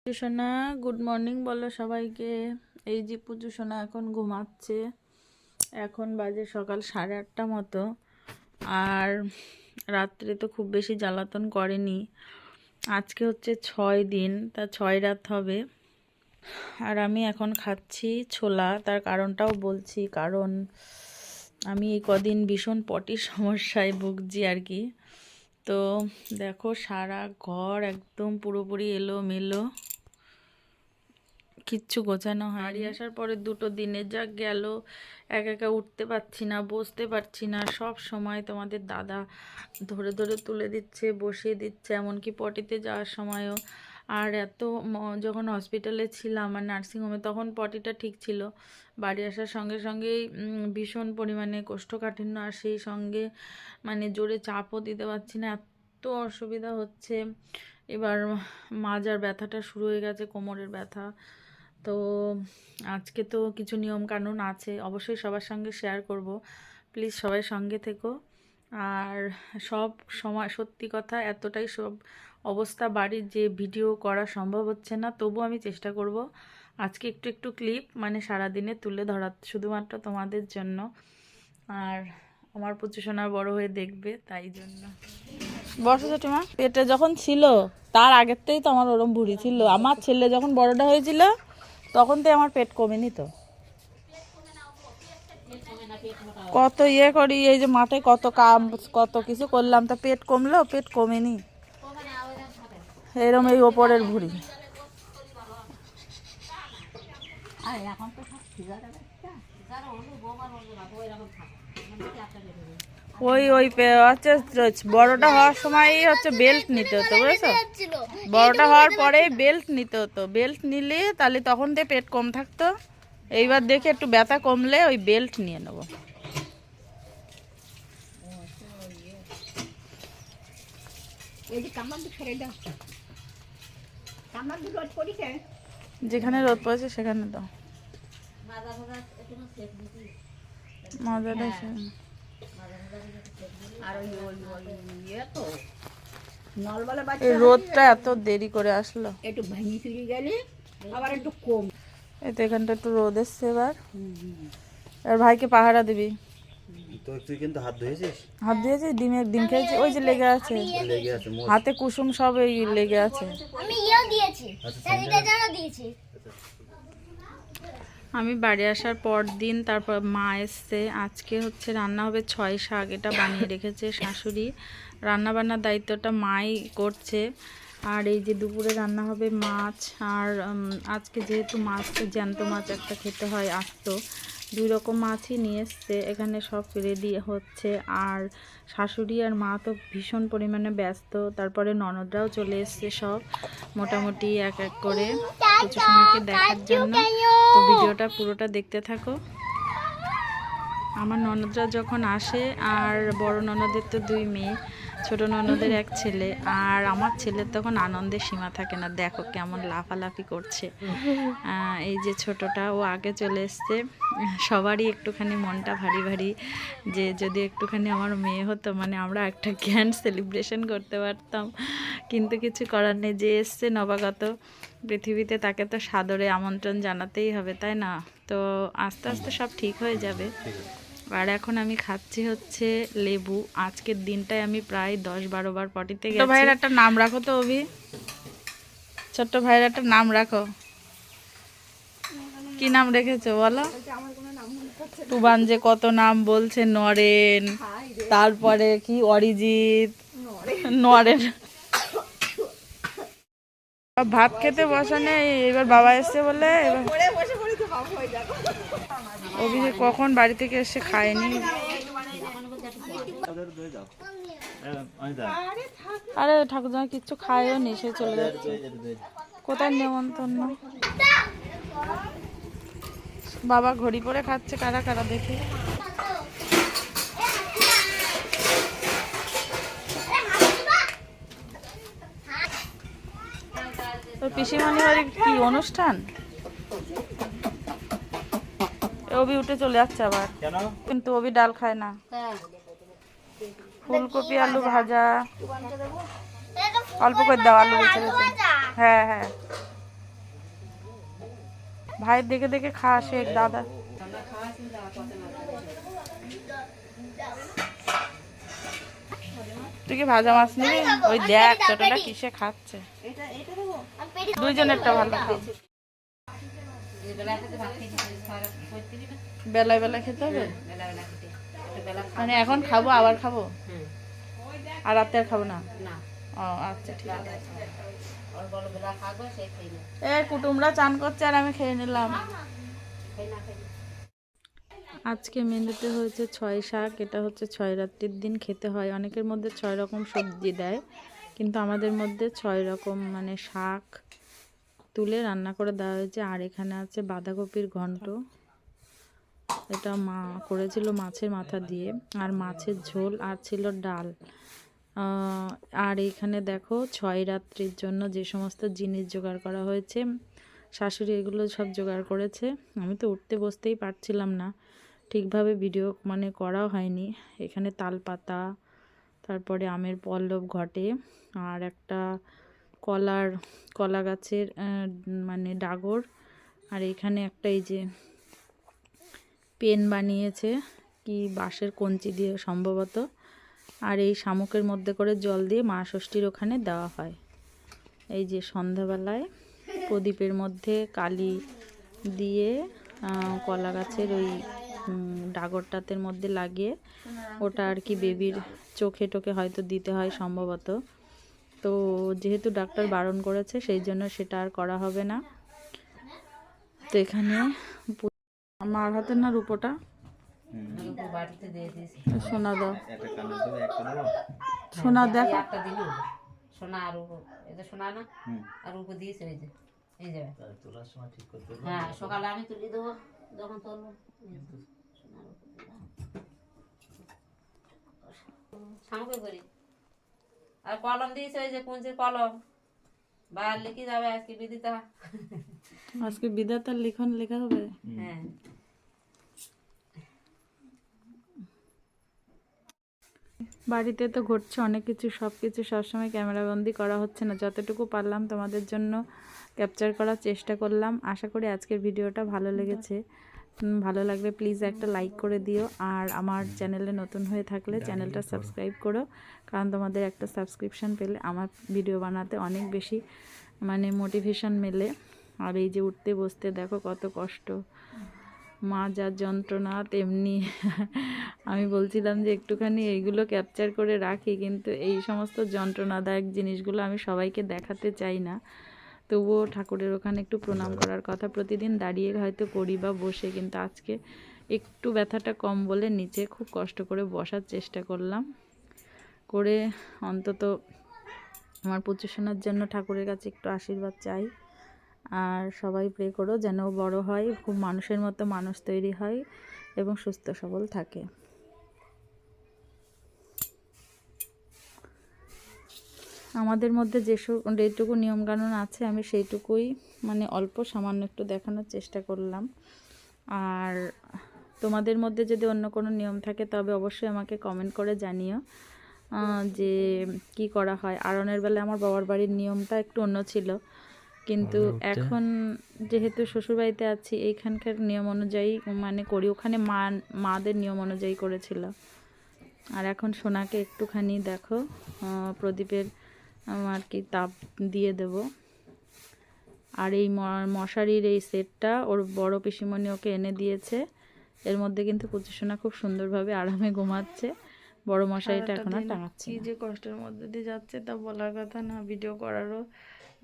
পুজো সোনা good morning বলো সবাইকে। এই যে পুজো সোনা এখন ঘুমাচ্ছে। এখন বাজে সকাল 8:30 মতো। আর রাত্রে তো খুব বেশি জ্বালাতন করেনি। আজকে হচ্ছে 6 দিন, তা 6 রাত হবে। আর আমি এখন খাচ্ছি ছোলা। তার কারণটাও বলছি, কারণ আমি এই কদিন ভীষণ পটির সমস্যায় ভুগছি আর কি। তো দেখো সারা ঘর একদম পুরোপুরি এলোমেলো, কিচ্ছু গোছানো হয়। বাড়ি আসার পরে 2 দিনে যা গেল, একা উঠতে পারছি না, বসতে পারছি না। সব সময় তোমাদের দাদা ধরে ধরে তুলে দিচ্ছে, বসিয়ে দিচ্ছে, এমনকি পটিতে যাওয়ার সময়ও। আর যখন হসপিটালে ছিলাম আর নার্সিংহোমে, তখন পটিটা ঠিক ছিল। বাড়ি আসার সঙ্গে সঙ্গেই ভীষণ পরিমাণে কোষ্ঠকাঠিন্য, আর সেই সঙ্গে মানে জোরে চাপও দিতে পারছি না, এত অসুবিধা হচ্ছে। এবার মাজার ব্যথাটা শুরু হয়ে গেছে, কোমরের ব্যথা। তো আজকে তো কিছু নিয়ম কানুন আছে, অবশ্যই সবার সঙ্গে শেয়ার করব। প্লিজ সবাই সঙ্গে থেকো। আর সব সময় সত্যি কথা, এতটাই সব অবস্থা বাড়ির যে ভিডিও করা সম্ভব হচ্ছে না, তবু আমি চেষ্টা করব আজকে একটু একটু ক্লিপ মানে সারাদিনে তুলে ধরা, শুধুমাত্র তোমাদের জন্য। আর আমার পুজো সোনা বড় হয়ে দেখবে, তাই জন্য। বসো জেঠিমা। পেটে যখন ছিল তার আগের থেকেই তো আমার ওরম ভুঁড়ি ছিল। আমার ছেলে যখন বড়টা হয়েছিল তখন তো আমার পেট কমেনি। তো কত ইয়ে করি, এই যে মাঠে কত কাম কত কিছু করলাম, তা পেট কমলো? পেট কমেনি। এরম এই ওপরের ভুঁড়ি। হচ্ছে বড়টা হওয়ার সময়ই হচ্ছে বেল্ট নিতে হতো, বুঝেছো? বড়টা হওয়ার পরে বেল্ট নিতে হতো। বেল্ট নিলে তাহলে তখন দিয়ে পেট কম থাকতো। এইবার দেখে একটু ব্যথা কমলে ওই বেল্ট নিয়ে নেবো। যেখানে রোদ পড়েছে সেখানে দাও মাজাটা। রোদটা এত দেরি করে আসলো, একটু ভেঙে চুরি গেলে আবার একটু কম। এই তো এখানটা একটু রোদ এসছে এবার। আর ভাইকে পাহারা দিবি তো? তুই কিন্তু হাত ধুয়েছিস? হাত ধুয়েছিস? ডিম খেয়েছি, ওই যে লেগে আছে হাতে, কুসুম সব এই লেগে আছে। আমি বাড়ি আসার পর দিন তারপর মা এসছে। আজকে হচ্ছে রান্না হবে 6 শাক, এটা বানিয়ে রেখেছে শাশুড়ি। রান্না বান্নার দায়িত্বটা মাই করছে। আর এই যে দুপুরে রান্না হবে মাছ। আর আজকে যেহেতু মাছ, জ্যান্ত মাছ একটা খেতে হয়, আস্ত 2 রকম মাছই নিয়ে এসছে। এখানে সব রেডি হচ্ছে। আর শাশুড়ি আর মা তো ভীষণ পরিমাণে ব্যস্ত। তারপরে ননদরাও চলে এসছে, সব মোটামুটি এক এক করে পুজো সোনাকে দেখার জন্য। তো ভিডিওটা পুরোটা দেখতে থাকো। আমার ননদরা যখন আসে, আর বড় ননদের তো 2 মেয়ে, ছোট ননদের 1 ছেলে, আর আমার ছেলের তখন আনন্দের সীমা থাকে না। দেখো কেমন লাফালাফি করছে। এই যে ছোটটা, ও আগে চলে এসছে। সবারই একটুখানি মনটা ভারী ভারী, যে যদি একটুখানি আমার মেয়ে হতো, মানে আমরা একটা গ্র্যান্ড সেলিব্রেশন করতে পারতাম। কিন্তু কিছু করার নেই, যে এসছে নবাগত পৃথিবীতে, তাকে তো সাদরে আমন্ত্রণ জানাতেই হবে, তাই না? তো আস্তে আস্তে সব ঠিক হয়ে যাবে। আর এখন আমি খাচ্ছি হচ্ছে লেবু। আজকের দিনটায় আমি প্রায় 10-12 বার পটিতে গেছি। ভাইয়ের একটা নাম রাখো তো অভি, ছোট্ট ভাইয়ের একটা নাম রাখো। কি নাম রেখেছো বলো? তুবান যে কত নাম বলছে, নরেন, তারপরে কি অরিজিৎ, নরেন। ভাত খেতে বসা নেই, এবার বাবা এসছে বলে অভিষেক কখন বাড়ি থেকে এসে খায়নি। আরে ঠাকুরদা কিচ্ছু খায়ও নি, সে চলে যাচ্ছে। কোথায় নেমন্তন্ন? বাবা ঘড়ি পরে খাচ্ছে, কারা কারা দেখে। তোর পিসিমণি বাড়ির কি অনুষ্ঠান? অভি উঠে চলে যাচ্ছে আবার, কিন্তু অভি ডাল খায় না। ফুলকপি আলু ভাজা, অল্প করে দাও, আলু বেছে বেছে। হ্যাঁ হ্যাঁ, ভাইয়ের দেখে দেখে খাওয়া শেখ দাদা। তুই কি ভাজা মাছ নিবি? ওই দেখ ছোটটা কিসে খাচ্ছে। দুইজনেরটা ভালো খাও। বেলায় বেলা খেতে হবে মানে এখন খাবো আবার খাবো আর রাতে আর খাবো না? ও আচ্ছা ঠিক আছে। কুটুমরা চান করছে আর আমি খেয়ে নিলাম। আজকে মেনুতে হয়েছে 6 শাক। এটা হচ্ছে 6 রাত্রির দিন খেতে হয়। অনেকের মধ্যে 6 রকম সবজি দেয়, কিন্তু আমাদের মধ্যে 6 রকম মানে শাক তুলে রান্না করে দেওয়া হয়েছে। আর এখানে আছে বাঁধাকপির ঘন্ট, এটা মা করেছিল মাছের মাথা দিয়ে, আর মাছের ঝোল, আর ছিল ডাল। আর এখানে দেখো 6 রাত্রির জন্য যে সমস্ত জিনিস জোগাড় করা হয়েছে, শাশুড়ি এগুলো সব জোগাড় করেছে। আমি তো উঠতে বসতেই পারছিলাম না, ঠিকভাবে ভিডিও মানে করাও হয়নি। এখানে তালপাতা, তারপরে আমের পল্লব ঘটে, আর একটা কলা গাছের মানে ডাগর, আর এখানে একটা এই যে পেন বানিয়েছে কি বাঁশের কঞ্চি দিয়ে সম্ভবত, আর এই শামুকের মধ্যে করে জল দিয়ে মা ষষ্ঠীর ওখানে দেওয়া হয়। এই যে সন্ধ্যাবেলায় প্রদীপের মধ্যে কালি দিয়ে কলা গাছের ওই ডাগরটাতের মধ্যে লাগিয়ে ওটা আর কি বেবির চোখে টোকে হয়তো দিতে হয় সম্ভবত। তো যেহেতু ডাক্তার বারণ করেছে সেই জন্য সেটা আর করা হবে না। তো এখানে মার হাতের না রূপোটা সোনা দাও, সোনা দেখ, সোনা আর এটা সোনা না আর উপর দিয়েছে ওই যে এই যাবে তোলার সময় ঠিক করতে হবে। হ্যাঁ সকালে আমি তুলি দেবো যখন তুলবো। শামুকে করি আর কলম দিয়েছে ওই যে কুঞ্চির কলম বার লিখে যাবে আজকে বিদিতা, আজকে বিধাতার লিখন লেখা হবে। হ্যাঁ বাড়িতে তো ঘটছে অনেক কিছু, সব কিছু সবসময় ক্যামেরাবন্দি করা হচ্ছে না, যতটুকু পারলাম তোমাদের জন্য ক্যাপচার করার চেষ্টা করলাম। আশা করি আজকের ভিডিওটা ভালো লেগেছে। ভালো লাগলে প্লিজ একটা লাইক করে দিও, আর আমার চ্যানেলে নতুন হয়ে থাকলে চ্যানেলটা সাবস্ক্রাইব করো, কারণ তোমাদের একটা সাবস্ক্রিপশান পেলে আমার ভিডিও বানাতে অনেক বেশি মানে মোটিভেশন মেলে। আর এই যে উঠতে বসতে দেখো কত কষ্ট, মা যা যন্ত্রণা তেমনি। আমি বলছিলাম যে একটুখানি এইগুলো ক্যাপচার করে রাখি, কিন্তু এই সমস্ত যন্ত্রণাদায়ক জিনিসগুলো আমি সবাইকে দেখাতে চাই না। তবুও ঠাকুরের ওখানে একটু প্রণাম করার কথা, প্রতিদিন দাঁড়িয়ে হয়তো করি বা বসে, কিন্তু আজকে একটু ব্যথাটা কম বলে নিচে খুব কষ্ট করে বসার চেষ্টা করলাম, করে অন্তত আমার পুচুসোনার জন্য ঠাকুরের কাছে একটু আশীর্বাদ চাই। আর সবাই প্রে করো যেন বড় হয়, খুব মানুষের মতো মানুষ তৈরি হয় এবং সুস্থ সবল থাকে। আমাদের মধ্যে যেটুকু নিয়মকানুন আছে আমি সেইটুকুই মানে অল্প সামান্য একটু দেখানোর চেষ্টা করলাম। আর তোমাদের মধ্যে যদি অন্য কোনো নিয়ম থাকে তবে অবশ্যই আমাকে কমেন্ট করে জানিও যে কি করা হয়। আরনের বেলায় আমার বাবার বাড়ির নিয়মটা একটু অন্য ছিল, কিন্তু এখন যেহেতু শ্বশুরবাড়িতে আছি এইখানকার নিয়ম অনুযায়ী মানে করি, ওখানে মাদের নিয়ম অনুযায়ী করেছিল। আর এখন সোনাকে একটুখানি দেখো প্রদীপের আর কি তাপ দিয়ে দেব। আর এই মশারির এই সেটটা ওর বড় পিসিমণি ওকে এনে দিয়েছে, এর মধ্যে কিন্তু পুচুসোনা খুব সুন্দরভাবে আরামে ঘুমাচ্ছে। বড় মশারিটা এখন আর টাঙাচ্ছে। কি যে কষ্টের মধ্যে দিয়ে যাচ্ছে তা বলার কথা না, ভিডিও করারও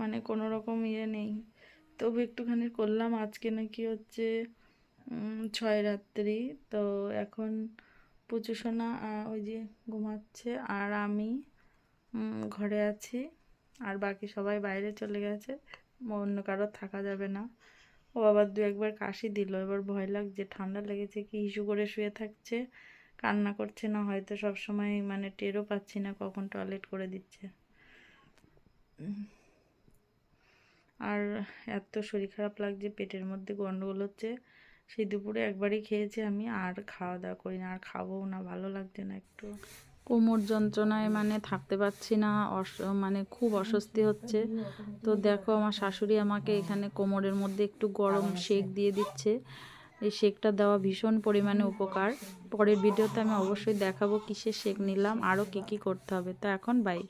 মানে কোনো রকম ইয়ে নেই, তবু একটুখানি করলাম। আজকে নাকি হচ্ছে 6 রাত্রি, তো এখন পুচুসোনা ওই যে ঘুমাচ্ছে আর আমি ঘরে আছি, আর বাকি সবাই বাইরে চলে গেছে, অন্য কারো থাকা যাবে না। ও আবার 2-1বার কাশি দিল, এবার ভয় লাগছে ঠান্ডা লেগেছে কি ইস্যু করে শুয়ে থাকছে, কান্না করছে না হয়তো, সব সময় মানে টেরও পাচ্ছি না কখন টয়লেট করে দিচ্ছে। আর এত শরীর খারাপ লাগছে, পেটের মধ্যে গন্ডগোল হচ্ছে। সেই দুপুরে একবারই খেয়েছি আমি, আর খাওয়া দাওয়া করি না, আর খাবো না, ভালো লাগছে না একটু। কোমর যন্ত্রণায় মানে থাকতে পারছি না, মানে খুব অস্বস্তি হচ্ছে। তো দেখো আমার শাশুড়ি আমাকে এখানে কোমরের মধ্যে একটু গরম সেক দিয়ে দিচ্ছে। এই সেকটা দেওয়া ভীষণ পরিমাণে উপকার। পরের ভিডিওতে আমি অবশ্যই দেখাবো কিসের সেক নিলাম, আরও কী কী করতে হবে। তো এখন বাই।